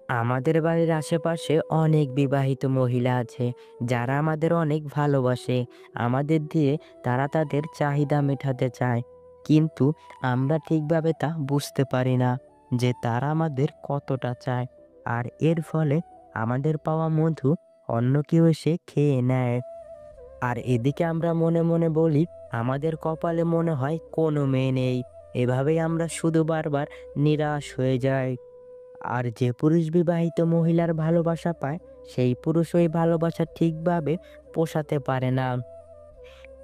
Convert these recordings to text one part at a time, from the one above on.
আমাদের বাড়ির আশেপাশে অনেক বিবাহিত মহিলা আছে যারা আমাদের অনেক ভালোবাসে। আমাদের দিয়ে তারা তাদের চাহিদা মেটাতে চায়, কিন্তু আমরা ঠিকভাবে তা বুঝতে পারি না যে তারা আমাদের কতটা চায়। আর এর ফলে আমাদের পাওয়া মধু অন্য কেউ এসে খেয়ে নেয়। আর এদিকে আমরা মনে মনে বলি আমাদের কপালে মনে হয় কোনো মেয়ে নেই। এভাবেই আমরা শুধু বারবার নিরাশ হয়ে যাই। আর যে পুরুষ বিবাহিত মহিলার ভালোবাসা পায়, সেই পুরুষ ওই ভালোবাসা ঠিকভাবে পোষাতে পারে না।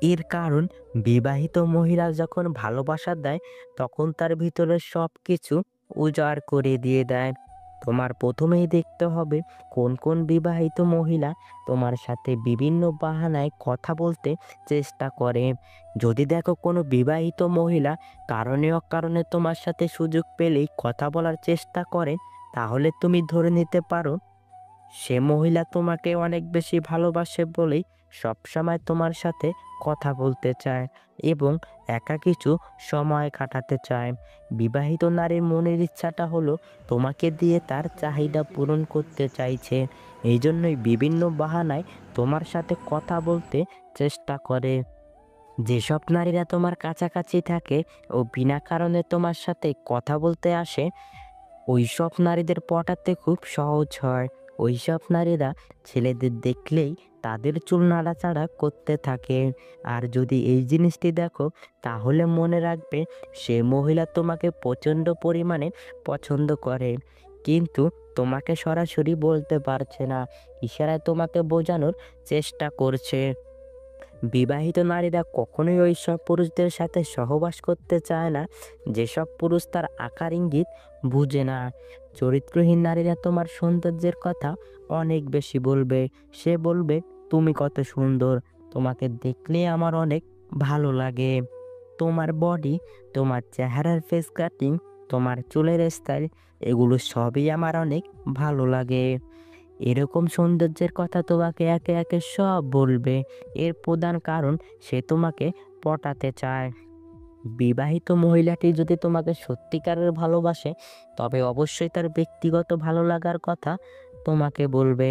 এর কারণ, বিবাহিত মহিলা যখন ভালোবাসা দেয়, তখন তার ভিতরে সবকিছু উজাড় করে দিয়ে দেয়। তোমার প্রথমেই দেখতে হবে কোন কোন বিবাহিত মহিলা তোমার সাথে বিভিন্ন বাহানায় কথা বলতে চেষ্টা করে। যদি দেখো কোনো বিবাহিত মহিলা কারণে অকারণে তোমার সাথে সুযোগ পেলেই কথা বলার চেষ্টা করে, তাহলে তুমি ধরে নিতে পারো সে মহিলা তোমাকে অনেক বেশি ভালোবাসে বলেই সবসময় তোমার সাথে কথা বলতে চায় এবং একা কিছু সময় কাটাতে চায়। বিবাহিত নারীর মনের ইচ্ছাটা হলো তোমাকে দিয়ে তার চাহিদা পূরণ করতে চাইছে। এই জন্যই বিভিন্ন বাহানায় তোমার সাথে কথা বলতে চেষ্টা করে। যেসব নারীরা তোমার কাছাকাছি থাকে ও বিনা কারণে তোমার সাথে কথা বলতে আসে, ওইসব নারীদের পটাতে খুব সহজ হয়। ওইসব নারীরা ছেলেদের দেখলেই তাদের চুল নাড়াচাড়া করতে থাকে। আর যদি এই জিনিসটি দেখো, তাহলে মনে রাখবে সে মহিলা তোমাকে প্রচণ্ড পরিমাণে পছন্দ করে, কিন্তু তোমাকে সরাসরি বলতে পারছে না, ইশারায় তোমাকে বোঝানোর চেষ্টা করছে। বিবাহিত নারীরা কখনোই ওইসব পুরুষদের সাথে সহবাস করতে চায় না যেসব পুরুষ তার আকার ইঙ্গিত বুঝে না। চরিত্রহীন নারীরা তোমার সৌন্দর্যের কথা অনেক বেশি বলবে। সে বলবে, তুমি কত সুন্দর, তোমাকে দেখলে আমার অনেক ভালো লাগে। তোমার বডি, তোমার চেহারার ফেস কাটিং, তোমার চুলের স্টাইল, এগুলো সবই আমার অনেক ভালো লাগে। এরকম সৌন্দর্যের কথা তোমাকে একে একে সব বলবে। এর প্রধান কারণ, সে তোমাকে পটাতে চায়। বিবাহিত মহিলাটি যদি তোমাকে সত্যিকারের ভালোবাসে, তবে অবশ্যই তার ব্যক্তিগত ভালো লাগার কথা তোমাকে বলবে।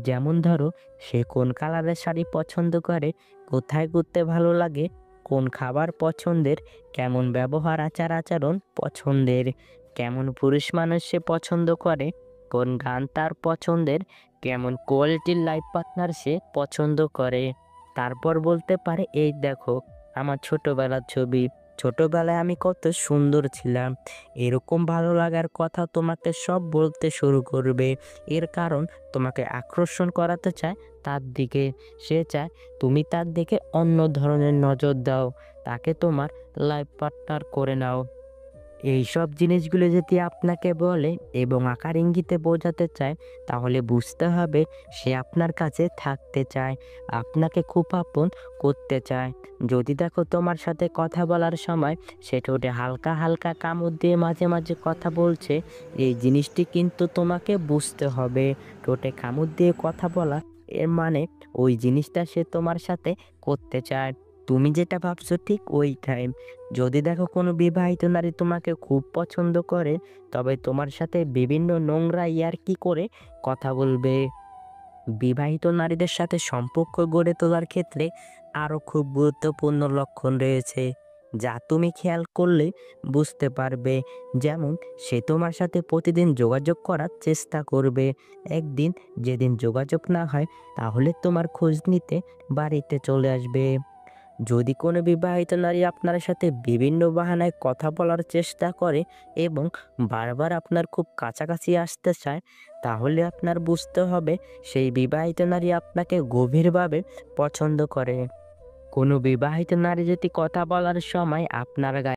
যেমন ধরো, সে কোন কালারের শাড়ি পছন্দ করে, কোথায় ঘুরতে ভালো লাগে, কোন খাবার পছন্দের, কেমন ব্যবহার আচার আচরণ পছন্দের, কেমন পুরুষ মানুষ সে পছন্দ করে, কোন গান তার পছন্দের, কেমন কোয়ালিটির লাইফ পার্টনার সে পছন্দ করে। তারপর বলতে পারে, এই দেখো আমার ছোটবেলার ছবি, ছোটবেলায় আমি কত সুন্দর ছিলাম। এরকম ভালো লাগার কথা তোমাকে সব বলতে শুরু করবে। এর কারণ, তোমাকে আকর্ষণ করাতে চায় তার দিকে। সে চায় তুমি তার দিকে অন্য ধরনের নজর দাও, তাকে তোমার লাইফ পার্টনার করে নাও। এইসব জিনিসগুলো যদি আপনাকে বলে এবং আকার ইঙ্গিতে বোঝাতে চায়, তাহলে বুঝতে হবে সে আপনার কাছে থাকতে চায়, আপনাকে খুব আপন করতে চায়। যদি দেখো তোমার সাথে কথা বলার সময় সে ঠোঁটে হালকা হালকা কামড় দিয়ে মাঝে মাঝে কথা বলছে, এই জিনিসটি কিন্তু তোমাকে বুঝতে হবে। ঠোঁটে কামড় দিয়ে কথা বলা, এর মানে ওই জিনিসটা সে তোমার সাথে করতে চায়। তুমি যেটা ভাবছো ঠিক ওইটাই। যদি দেখো কোনো বিবাহিত নারী তোমাকে খুব পছন্দ করে, তবে তোমার সাথে বিভিন্ন নোংরা ইয়ার্কি করে কথা বলবে। বিবাহিত নারীদের সাথে সম্পর্ক গড়ে তোলার ক্ষেত্রে আরও খুব গুরুত্বপূর্ণ লক্ষণ রয়েছে, যা তুমি খেয়াল করলে বুঝতে পারবে। যেমন, সে তোমার সাথে প্রতিদিন যোগাযোগ করার চেষ্টা করবে। একদিন যেদিন যোগাযোগ না হয়, তাহলে তোমার খোঁজ নিতে বাড়িতে চলে আসবে। যদি কোনো বিবাহিত নারী আপনার সাথে বিভিন্ন বাহানায় কথা বলার চেষ্টা করে এবং বারবার আপনার খুব কাছাকাছি আসতে চায়, তাহলে আপনার বুঝতে হবে সেই বিবাহিত নারী আপনাকে গভীরভাবে পছন্দ করে। কোনো বিবাহিত নারী যদি কথা বলার সময় আপনার গায়ে